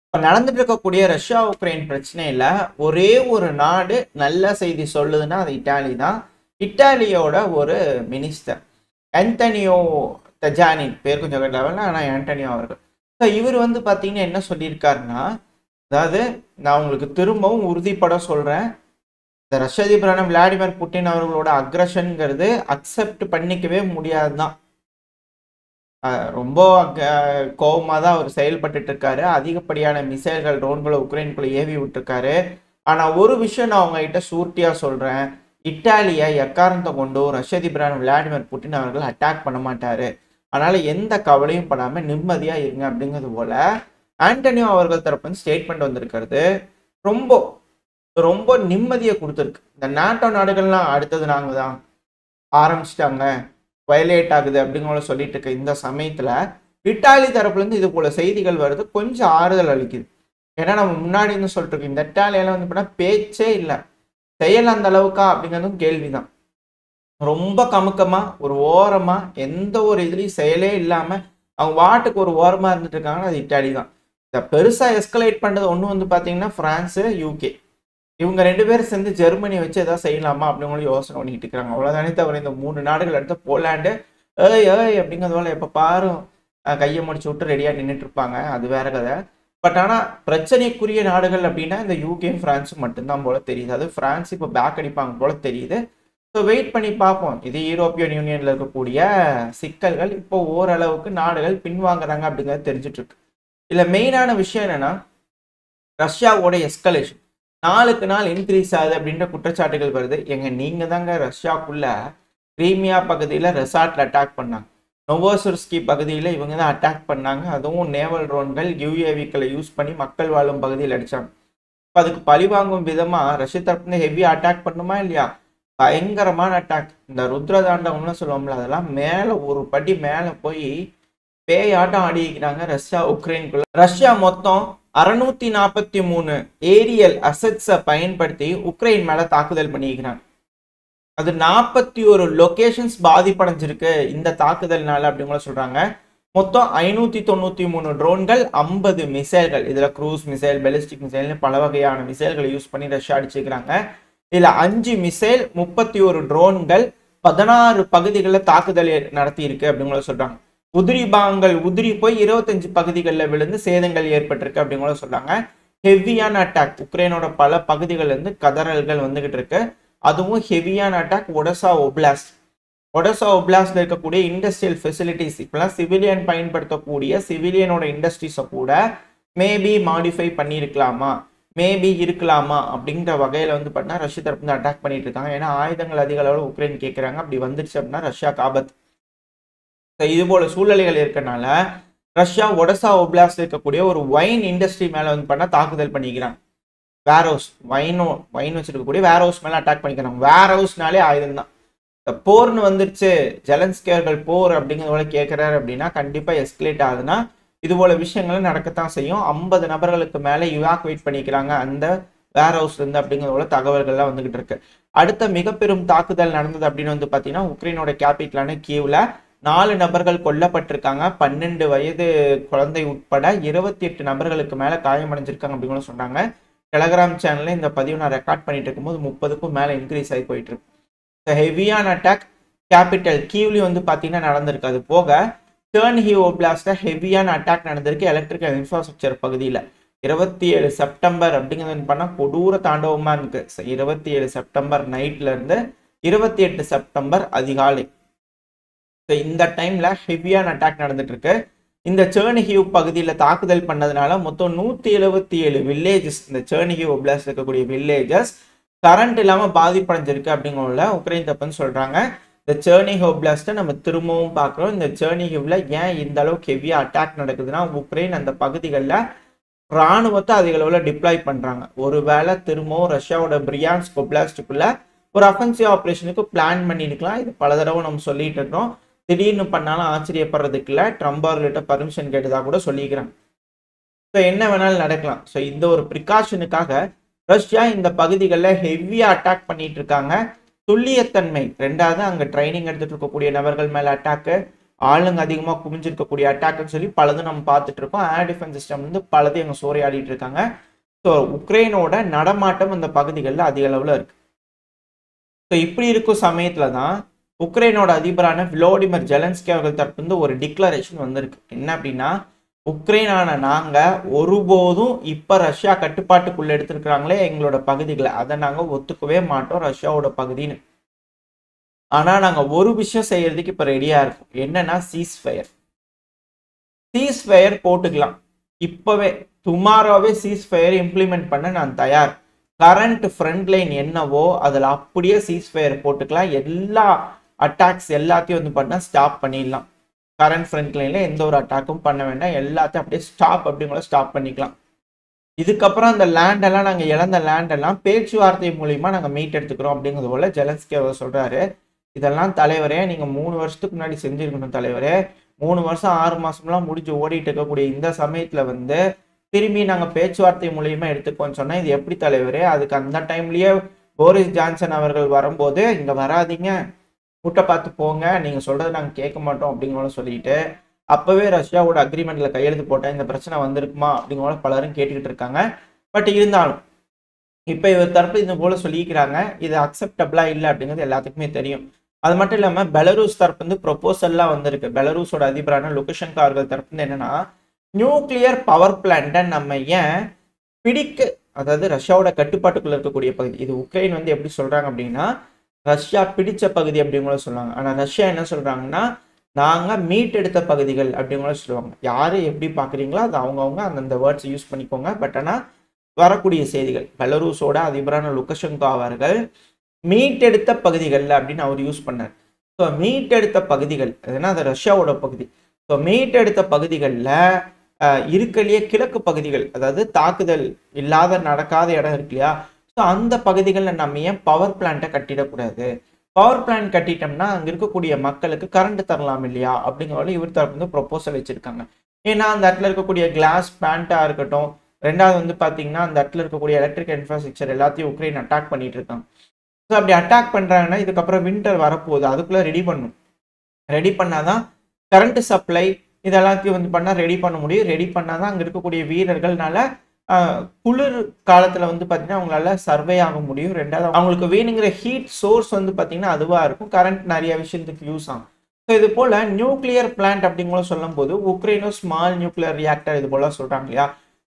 இப்ப நடந்துட்டு இருக்கக்கூடிய ரஷ்யா உக்ரைன் பிரச்சனையில ஒரே ஒரு நாடு நல்ல செய்தி சொல்லுதுன்னா அது இட்டாலி தான். இட்டாலியோட ஒரு மினிஸ்டர் ஆண்டனியோ தஜானின், பேர் கொஞ்சம் லெவலில், ஆனால் ஆண்டனியோ அவர்கள். ஸோ இவர் வந்து பார்த்தீங்கன்னா என்ன சொல்லியிருக்காருன்னா, அதாவது நான் உங்களுக்கு திரும்பவும் உறுதிப்பட சொல்றேன், இந்த ரஷ்ய அதிபரான விளாடிமிர் புட்டின் அவர்களோட அக்ரஷன்ங்கிறது அக்செப்ட் பண்ணிக்கவே முடியாதுதான். ரொம்ப கோபமாக தான் அவர் செயல்பட்டு இருக்காரு. அதிகப்படியான மிசைல்கள் ட்ரோன்களை உக்ரைனுக்குள்ள ஏவி விட்டுருக்காரு. ஆனால் ஒரு விஷயம் நான் உங்ககிட்ட சூர்ட்டியா சொல்றேன், இட்டாலியை எக்காரணத்தை கொண்டு ரஷ்ய அதிபரான விளாடிமிர் புட்டின் அவர்கள் அட்டாக் பண்ண மாட்டாரு. அதனால எந்த கவலையும் படாம நிம்மதியா இருங்க அப்படிங்கிறது போல ஆண்டனியோ அவர்கள் தரப்பு ஸ்டேட்மெண்ட் வந்திருக்கிறது. ரொம்ப ரொம்ப நிம்மதியை கொடுத்துருக்கு. இந்த நாட்டோ நாடுகள்லாம் அடுத்தது நாங்க தான் ஆரம்பிச்சிட்டாங்க, வயலேட் ஆகுது அப்படிங்கிற சொல்லிட்டு இருக்க இந்த சமயத்துல இட்டாலி தரப்புல இருந்து இது போல செய்திகள் வருது, கொஞ்சம் ஆறுதல் அளிக்குது. ஏன்னா நம்ம முன்னாடி இருந்து சொல்லிட்டு இருக்கோம், இந்த இட்டாலியெல்லாம் வந்து பண்ணா பேச்சே இல்லை, செயல் அந்த அளவுக்கா அப்படிங்கிறதும் கேள்விதான். ரொம்ப கமுக்கமா ஒரு ஓரமா எந்த ஒரு இதுலயும் செயலே இல்லாம அவங்க வாட்டுக்கு ஒரு ஓரமா இருந்துட்டு இருக்காங்கன்னா அது இட்டாலி தான். இதை பெருசா எஸ்கலேட் பண்றது ஒண்ணு வந்து பாத்தீங்கன்னா பிரான்ஸ், யூகே, இவங்க ரெண்டு பேரும் சேர்ந்து ஜெர்மனியை வச்சு ஏதாவது செய்யலாமா அப்படிங்கிற யோசனை பண்ணிட்டு இருக்காங்க. அவ்வளவுதானே தவிர இந்த 3 நாடுகள் அடுத்த போலாண்டு ஏய் ஏய் அப்படிங்கிறதுனால எப்ப பாரும் கையை முடிச்சு விட்டு ரெடியா நின்றுட்டு இருப்பாங்க, அது வேற கதை. பட் ஆனா பிரச்சனைக்குரிய நாடுகள் அப்படின்னா இந்த யூகேயும் பிரான்ஸும் மட்டும்தான் போல தெரியுது. அது பிரான்ஸ் இப்போ பேக் அடிப்பாங்க போல தெரியுது. ஸோ வெயிட் பண்ணி பார்ப்போம். இது யூரோப்பியன் யூனியன்ல இருக்கக்கூடிய சிக்கல்கள் இப்போ ஓரளவுக்கு நாடுகள் பின்வாங்குறாங்க அப்படிங்கிறது தெரிஞ்சிட்டு இருக்கு. இல்ல மெயினான விஷயம் என்னன்னா, ரஷ்யாவோட எஸ்கலேஷன் நாளுக்கு நாள் இன்க்ரீஸ் ஆகுது அப்படின்ற குற்றச்சாட்டுகள் வருது. நீங்க தாங்க ரஷ்யாக்குள்ள கிரீமியா பகுதியில் ரெசார்ட்ல அட்டாக் பண்ணாங்க, நோவோசர்ஸ்கி பகுதியில் இவங்க தான் அட்டாக் பண்ணாங்க, அதுவும் நேவல் ட்ரோன்கள் யூஏவிக்களை யூஸ் பண்ணி மக்கள் வாழும் பகுதியில் அடிச்சாங்க. இப்போ அதுக்கு பழிவாங்கும் விதமா ரஷ்ய தரப்புல ஹெவியா அட்டாக் பண்ணுமா இல்லையா? பயங்கரமான அட்டாக். இந்த ருத்ரதாண்டவம்னு சொல்லுவோம்ல, அதெல்லாம் மேல ஒரு படி மேல போய் பேயாட்டம் ஆடிக்கிறாங்க ரஷ்யா உக்ரைனுக்குள்ள. ரஷ்யா மொத்தம் 643 ஏரியல் அசெட்ஸை பயன்படுத்தி உக்ரைன் மேல தாக்குதல் பண்ணிக்கிறாங்க. அது 41 லொகேஷன்ஸ் பாதிப்படைஞ்சிருக்கு இந்த தாக்குதல்னால அப்படிங்கிற சொல்றாங்க. மொத்தம் 593 ட்ரோன்கள், 50 மிசைல்கள், இதுல க்ரூஸ் மிசைல், பெலிஸ்டிக் மிசைல்னு பல வகையான மிசைல்களை யூஸ் பண்ணி ரஷ்யா அடிச்சுக்கிறாங்க. இதுல 5 மிசைல், 31 ட்ரோன்கள், 16 பகுதிகளில் தாக்குதல் நடத்தி இருக்கு அப்படிங்கிற சொல்றாங்க. உதிரி பாகங்கள் உதிரி போய் 25 பகுதிகளில் விழுந்து சேதங்கள் ஏற்பட்டிருக்கு அப்படிங்கிற சொல்றாங்க. ஹெவியான அட்டாக் உக்ரைனோட பல பகுதிகள் இருந்து கதறல்கள் வந்துகிட்டு இருக்கு. அதுவும் ஹெவியான அட்டாக் ஒடசா ஒப்லாஸ்ட். ஒடசா ஒப்லாஸ்ட்ல இருக்கக்கூடிய இண்டஸ்ட்ரியல் ஃபெசிலிட்டிஸ், இப்பெல்லாம் சிவிலியன் பயன்படுத்தக்கூடிய சிவிலியனோட இண்டஸ்ட்ரீஸை கூட மேபி மாடிஃபை பண்ணியிருக்கலாமா, மேபி இருக்கலாமா அப்படிங்கிற வகையில வந்து பார்த்தீங்கன்னா ரஷ்ய தரப்பு அட்டாக் பண்ணிட்டு இருக்காங்க. ஏன்னா ஆயுதங்கள் அதிக அளவில் உக்ரைன் கேட்கிறாங்க. அப்படி வந்துருச்சு அப்படின்னா ரஷ்யாக்கு ஆபத்து. இது போல சூழ்நிலைகள் இருக்கனால ரஷ்யா ஒடசா ஒப்லாஸ்ட்ல இருக்கக்கூடிய ஒரு வைன் இண்டஸ்ட்ரி மேல வந்து பண்ணா தாக்குதல் பண்ணிக்கிறாங்க. வேர் ஹவுஸ், வைன் வச்சிருக்கக்கூடிய வேர் ஹவுஸ் மேல அட்டாக் பண்ணிக்கிறாங்க. வேர் ஹவுஸ்னாலே ஆயுதம் தான். போர்னு வந்துருச்சு, ஜெலன்ஸ்கி அவர்கள் போர் அப்படிங்கிறத கேட்கிறாரு அப்படின்னா கண்டிப்பா எஸ்கலேட் ஆகுதுன்னா இது போல விஷயங்களும் நடக்கத்தான் செய்யும். 50 நபர்களுக்கு மேல இவாக்குவேட் பண்ணிக்கிறாங்க அந்த வேர் ஹவுஸ்ல இருந்து அப்படிங்கிறதோட தகவல்கள்லாம் வந்துகிட்டு இருக்கு. அடுத்த மிக பெரும் தாக்குதல் நடந்தது அப்படின்னு வந்து பாத்தீங்கன்னா உக்ரைனோட கேபிட்டலான கீவ்ல 4 நபர்கள் கொல்லப்பட்டிருக்காங்க. 12 வயது குழந்தை உட்பட 28 நபர்களுக்கு மேல காயமடைஞ்சிருக்காங்க அப்படின்னு சொன்னாங்க. டெலகிராம் சேனல்ல இந்த பதிவு நான் ரெக்கார்ட் பண்ணிட்டு இருக்கும்போது 30க்கும் மேல இன்க்ரீஸ் ஆகி போயிட்டு இருக்கு. ஹெவியான அட்டாக் கேபிட்டல் கீவ்லயும் வந்து பாத்தீங்கன்னா நடந்திருக்கு. அது போக டர்ன்ஹீவ் ஒப்லாஸ்ட்ல ஹெவியான அட்டாக் நடந்திருக்கு எலக்ட்ரிக்கல் இன்ஃப்ராஸ்ட்ரக்சர் பகுதியில. 27 செப்டம்பர் அப்படிங்கிறது பண்ணா கொடூர தாண்டவமா இருக்கு. 27 செப்டம்பர் நைட்ல இருந்து 28 செப்டம்பர் அதிகாலை இந்த டைம்ல ஹெவியான அட்டாக் நடந்துட்டு இருக்கு. இந்த சர்னிஹிவ் பகுதியில தாக்குதல் பண்ணதுனால மொத்தம் 177 வில்லேஜஸ், இந்த சர்னிஹிவ் ஒப்லாஸ்ட் இருக்கக்கூடிய வில்லேஜஸ் கரண்ட் இல்லாம பாதிப்படைஞ்சிருக்கு அப்படிங்கிற உக்ரைன் தப்புன்னு சொல்றாங்க. இந்த சர்னிஹிவ் ஒப்லாஸ்ட்டை நம்ம திரும்பவும் பார்க்கிறோம். இந்த சர்னிஹிவ்ல ஏன் இந்த அளவுக்கு ஹெவியா அட்டாக் நடக்குதுன்னா உக்ரைன் அந்த பகுதிகளில் ராணுவத்தை அதிக அளவில் டிப்ளாய் பண்றாங்க. ஒருவேளை திரும்பவும் ரஷ்யாவோட பிரியான்ஸ்க் ஒப்லாஸ்டுக்குள்ள ஒரு அஃபென்சிவ் ஆப்ரேஷனுக்கு பிளான் பண்ணிருக்கலாம். இது பல தடவை நம்ம சொல்லிட்டு இருக்கோம். திடீர்னு பண்ணாலும் ஆச்சரியப்படுறதுக்கு இல்லை, ட்ரம்ப் அவர்கிட்ட பர்மிஷன் கேட்டதா கூட சொல்லிக்கிறாங்க. ஸோ என்ன வேணாலும் நடக்கலாம். ஸோ இந்த ஒரு ப்ரிகாஷனுக்காக ரஷ்யா இந்த பகுதிகளில் ஹெவியா அட்டாக் பண்ணிட்டு இருக்காங்க. துல்லியத்தன்மை ரெண்டாவது, அங்க ட்ரைனிங் எடுத்துட்டு இருக்கக்கூடிய நபர்கள் மேல அட்டாக்கு, ஆளுங்க அதிகமாக குமிஞ்சிருக்கக்கூடிய அட்டாக்னு சொல்லி பலதும் நம்ம பார்த்துட்டு இருக்கோம். ஏர் டிஃபென்ஸ் சிஸ்டம் வந்து பலதையும் அங்கே சூறையாடிட்டு இருக்காங்க. ஸோ உக்ரைனோட நடமாட்டம் இந்த பகுதிகளில் அதிக அளவில் இருக்கு. ஸோ இப்படி இருக்கும் சமயத்தில் தான் உக்ரைனோட அதிபரான விளோடிமிர் ஜெலன்ஸ்கி அவர்கள் தரப்பு ஒரு டிக்ளரேஷன் வந்திருக்கு. என்ன அப்படின்னா, உக்ரைனான நாங்கள் ஒருபோதும் இப்போ ரஷ்யா கட்டுப்பாட்டுக்குள்ளே எடுத்திருக்கிறாங்களே எங்களோட பகுதிகளை, அதை நாங்கள் ஒத்துக்கவே மாட்டோம் ரஷ்யாவோட பகுதின்னு. ஆனால் நாங்கள் ஒரு விஷயம் செய்யறதுக்கு இப்போ ரெடியாக இருக்கோம். என்னன்னா சீஸ்ஃபயர் போட்டுக்கலாம். இப்போவே டுமாரோவே சீஸ்ஃபயர் இம்ப்ளிமெண்ட் பண்ண நான் தயார். கரண்ட் ஃப்ரண்ட் லைன் என்னவோ அதில் அப்படியே சீஸ்ஃபயர் போட்டுக்கலாம். எல்லா அட்டாக்ஸ் எல்லாத்தையும் வந்து பண்ணால் ஸ்டாப் பண்ணிடலாம். கரண்ட் ஃப்ரண்ட் லைனில் எந்த ஒரு அட்டாக்கும் பண்ண வேண்டாம், எல்லாத்தையும் அப்படியே ஸ்டாப் அப்படிங்கிற ஸ்டாப் பண்ணிக்கலாம். இதுக்கப்புறம் அந்த லேண்டெல்லாம் நாங்கள் இழந்த லேண்டெல்லாம் பேச்சுவார்த்தை மூலிமா நாங்கள் மீட் எடுத்துக்கிறோம் அப்படிங்கிறது போல ஜெலன்ஸ்கி அவர் சொல்கிறாரு. இதெல்லாம் தலைவரே நீங்கள் 3 வருஷத்துக்கு முன்னாடி செஞ்சுருக்கணும் தலைவரே. 3 வருஷம் 6 மாதம்லாம் முடிஞ்சு ஓடிட்டு இருக்கக்கூடிய இந்த சமயத்தில் வந்து திரும்பி நாங்கள் பேச்சுவார்த்தை மூலியமா எடுத்துக்கோன்னு சொன்னால் இது எப்படி தலைவரே? அதுக்கு அந்த டைம்லேயே போரிஸ் ஜான்சன் அவர்கள் வரும்போது இங்கே வராதிங்க, முட்டை பார்த்து போங்க, நீங்கள் சொல்கிறத நாங்கள் கேட்க மாட்டோம் அப்படிங்கிற சொல்லிட்டு அப்போவே ரஷ்யாவோட அக்ரிமெண்ட்டில் கையெழுத்து போட்டால் இந்த பிரச்சனை வந்திருக்குமா அப்படிங்கிற பலரும் கேட்டுக்கிட்டு இருக்காங்க. பட் இருந்தாலும் இப்போ இவர் தரப்பு இந்த போல சொல்லிக்கிறாங்க. இது அக்செப்டபிளாக இல்லை அப்படிங்கிறது எல்லாத்துக்குமே தெரியும். அது மட்டும் இல்லாமல் பெலரூஸ் தரப்பு வந்து ப்ரொபோசல்லாம் வந்திருக்கு. பெலரூஸோட அதிபரான லுகஷென்கோ அவர்கள் தரப்பு என்னன்னா, நியூக்ளியர் பவர் பிளான்ட்டை நம்ம ஏன் பிடிக்க, அதாவது ரஷ்யாவோட கட்டுப்பாட்டுக்குள்ள இருக்கக்கூடிய பகுதி, இது உக்ரைன் வந்து எப்படி சொல்றாங்க அப்படின்னா ரஷ்யா பிடிச்ச பகுதி அப்படிங்கிற சொல்லுவாங்க. ஆனால் ரஷ்யா என்ன சொல்றாங்கன்னா நாங்கள் மீட் எடுத்த பகுதிகள் அப்படிங்கிற சொல்லுவாங்க. யாரு எப்படி பார்க்குறீங்களோ அது அவங்கவுங்க அந்தந்த வேர்ட்ஸ் யூஸ் பண்ணிக்கோங்க. பட் ஆனால் வரக்கூடிய செய்திகள் பெலரூஸோட அதிபரான லுகஷென்கோ அவர்கள் மீட்டெடுத்த பகுதிகள் அப்படின்னு அவர் யூஸ் பண்ணார். ஸோ மீட்டெடுத்த பகுதிகள் அதுனா அது ரஷ்யாவோட பகுதி. ஸோ மீட்டெடுத்த பகுதிகளில் இருக்கலையே கிழக்கு பகுதிகள், அதாவது தாக்குதல் இல்லாத நடக்காத இடம் இருக்கு இல்லையா, ஸோ அந்த பகுதிகளில் நம்ம ஏன் பவர் பிளான்ட்டை கட்டிடக்கூடாது? பவர் பிளான்ட் கட்டிட்டோம்னா அங்கே இருக்கக்கூடிய மக்களுக்கு கரண்ட் தரலாம் இல்லையா அப்படிங்கிறத இவர் தரப்பு வந்து ப்ரொபோசல் வச்சிருக்காங்க. ஏன்னா அந்த இடத்துல இருக்கக்கூடிய கிளாஸ் பிளான்ட்டாக இருக்கட்டும், ரெண்டாவது வந்து பார்த்தீங்கன்னா அந்த இடத்துல இருக்கக்கூடிய எலக்ட்ரிக் இன்ஃப்ராஸ்ட்ரக்சர் எல்லாத்தையும் உக்ரைன் அட்டாக் பண்ணிட்டு இருக்காங்க. ஸோ அப்படி அட்டாக் பண்ணுறாங்கன்னா இதுக்கப்புறம் வின்டர் வரப்போகுது, அதுக்குள்ளே ரெடி பண்ணாதான் கரண்ட் சப்ளை இதெல்லாத்தையும் வந்து பண்ணால் ரெடி பண்ண முடியும். ரெடி பண்ணாதான் அங்கே இருக்கக்கூடிய வீரர்கள்னால குளிர் காலத்தில் வந்து பார்த்தீங்கன்னா அவங்களால சர்வே ஆக முடியும். ரெண்டாவது அவங்களுக்கு வேணுங்கிற ஹீட் சோர்ஸ் வந்து பார்த்தீங்கன்னா அதுவாக இருக்கும். கரண்ட் நிறைய விஷயத்துக்கு யூஸ் ஆகும். ஸோ இது போல் நியூக்ளியர் பிளான்ட் அப்படிங்கிற சொல்லும் போது உக்ரைனும் ஸ்மால் நியூக்ளியர் ரியாக்டர் இது போல சொல்கிறாங்க இல்லையா.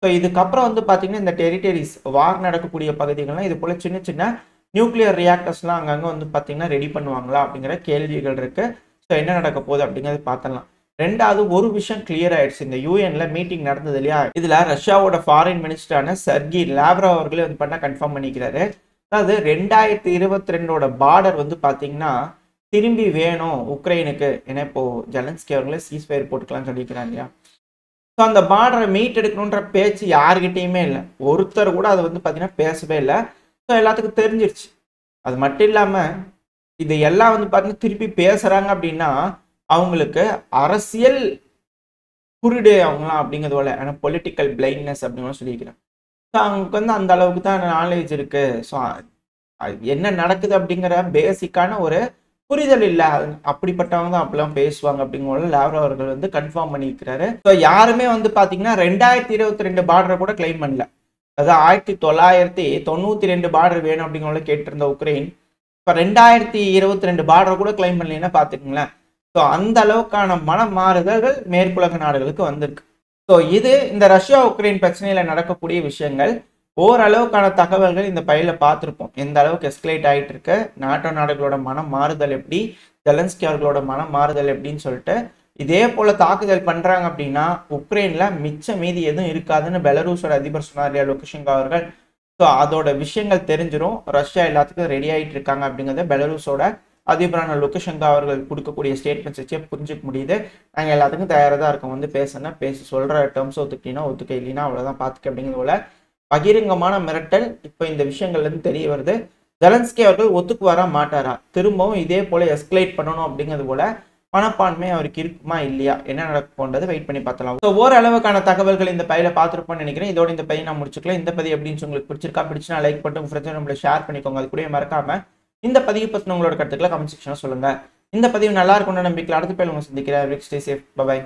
ஸோ இதுக்கப்புறம் வந்து பார்த்தீங்கன்னா இந்த டெரிட்டரிஸ் வார் நடக்கக்கூடிய பகுதிகள்லாம் இது போல் சின்ன சின்ன நியூக்ளியர் ரியாக்டர்ஸ்லாம் அங்கங்கே வந்து பார்த்தீங்கன்னா ரெடி பண்ணுவாங்களா அப்படிங்கிற கேள்விகள் இருக்குது. ஸோ என்ன நடக்க போகுது அப்படிங்கிறது பார்த்துடலாம். ரெண்டாவது ஒரு விஷயம் கிளியர் ஆயிடுச்சு. இந்த யூஎன்ல மீட்டிங் நடந்தது இல்லையா, இதுல ரஷ்யாவோட ஃபாரின் மினிஸ்டரான சர்கி லாவ்ரோவ் அவர்களே வந்து பண்ண கன்ஃபார்ம் பண்ணிக்கிறாரு. அதாவது 2022 பார்டர் வந்து பாத்தீங்கன்னா திரும்பி வேணும் உக்ரைனுக்கு. ஏன்னா இப்போ ஜெலன்ஸ்கி அவர்களே சீஸ்ஃபயர் போட்டுக்கலாம்னு சொல்லிக்கிறாங்க இல்லையா. ஸோ அந்த பார்டரை மீட் எடுக்கணுன்ற பேச்சு யாருக்கிட்டையுமே இல்லை. ஒருத்தர் கூட அதை வந்து பார்த்தீங்கன்னா பேசவே இல்லை. ஸோ எல்லாத்துக்கும் தெரிஞ்சிருச்சு. அது மட்டும் இல்லாமல் இது எல்லாம் வந்து பார்த்தீங்கன்னா திருப்பி பேசுகிறாங்க அப்படின்னா அவங்களுக்கு அரசியல் குருடு அவங்களாம் அப்படிங்கிறது போல, ஆனால் பொலிட்டிக்கல் பிளைண்ட்னஸ் அப்படின்னு சொல்லியிருக்கிறேன். ஸோ அவங்களுக்கு வந்து அந்த அளவுக்கு தான் நாலேஜ் இருக்கு. ஸோ என்ன நடக்குது அப்படிங்கிற பேசிக்கான ஒரு புரிதல் இல்லை. அப்படிப்பட்டவங்க தான் அப்படிலாம் பேசுவாங்க அப்படிங்கிற லாவ்ரோவ் அவர்கள் வந்து கன்ஃபார்ம் பண்ணியிருக்கிறாரு. ஸோ யாருமே வந்து பார்த்தீங்கன்னா 2022 பார்டரை கூட கிளைம் பண்ணல. அதாவது 1992 பார்டர் வேணும் அப்படிங்கிற கேட்டிருந்த உக்ரைன் இப்போ 2022 பார்டரை கூட கிளைம் பண்ணலன்னா பார்த்துக்குங்களேன். ஸோ அந்த அளவுக்கான மாறுதல்கள் மேற்குலக நாடுகளுக்கு வந்திருக்கு. ஸோ இது இந்த ரஷ்யா உக்ரைன் பிரச்சனையில நடக்கக்கூடிய விஷயங்கள். ஓரளவுக்கான தகவல்கள் இந்த பையில பார்த்துருப்போம். எந்த அளவுக்கு எஸ்கலேட் ஆகிட்டு இருக்கு, நாட்டோ நாடுகளோட மனம் மாறுதல் எப்படி, ஜெலன்ஸ்கி அவர்களோட மனம் மாறுதல் எப்படின்னு சொல்லிட்டு. இதே போல தாக்குதல் பண்றாங்க அப்படின்னா உக்ரைன்ல மிச்சம் மீதி எதுவும் இருக்காதுன்னு பெலரூஸோட அதிபர் சொன்னார் லுகஷென்கோ அவர்கள். ஸோ அதோட விஷயங்கள் தெரிஞ்சிடும். ரஷ்யா எல்லாத்துக்கும் ரெடி ஆகிட்டு இருக்காங்க அப்படிங்கிறத பெலரூஸோட அதிபரான லுகஷென்கோ அவர்கள் கொடுக்கக்கூடிய ஸ்டேட்மெண்ட்ஸ் வச்சே புரிஞ்சுக்க முடியுது. நாங்கள் எல்லாத்துக்கும் தயாராக தான் இருக்கோம், வந்து பேசி சொல்கிற டேர்ம்ஸ் ஒத்துக்கிட்டீங்கன்னா ஒத்துக்க, இல்லைன்னா அவ்வளோதான் பார்த்துக்க அப்படிங்கிறது போல பகிரங்கமான மிரட்டல் இப்போ இந்த விஷயங்கள்லேருந்து தெரிய வருது. ஜெலன்ஸ்கி அவர்கள் ஒத்துக்கு வர மாட்டாரா, திரும்பவும் இதே போல எஸ்கலேட் பண்ணணும் அப்படிங்கிறது போல மனப்பான்மை அவருக்கு இருக்குமா இல்லையா, என்ன நடக்க போன்றது வெயிட் பண்ணி பார்த்தலாம். ஸோ ஓரளவுக்கான தகவல்கள் இந்த பையில பார்த்துருப்போம்னு நினைக்கிறேன். இதோட இந்த பையன் நான் முடிச்சுக்கலாம். இந்த பதிவு எப்படின்னு உங்களுக்கு பிடிச்சிருந்தா லைக் பண்ணிட்டு உங்க ஃப்ரெண்ட்ஸ் நம்மளை ஷேர் பண்ணிக்கோங்க. அது கூட மறக்காம இந்த பதிவு பற்றி உங்களோட கருத்துக்களை கமெண்ட் செக்ஷன்ல சொல்லுங்க. இந்த பதிவு நல்லா இருக்கும்னு நம்பிக்கையில் அடுத்த பேர் உங்களை சந்திக்கிறேன். Stay safe. பை.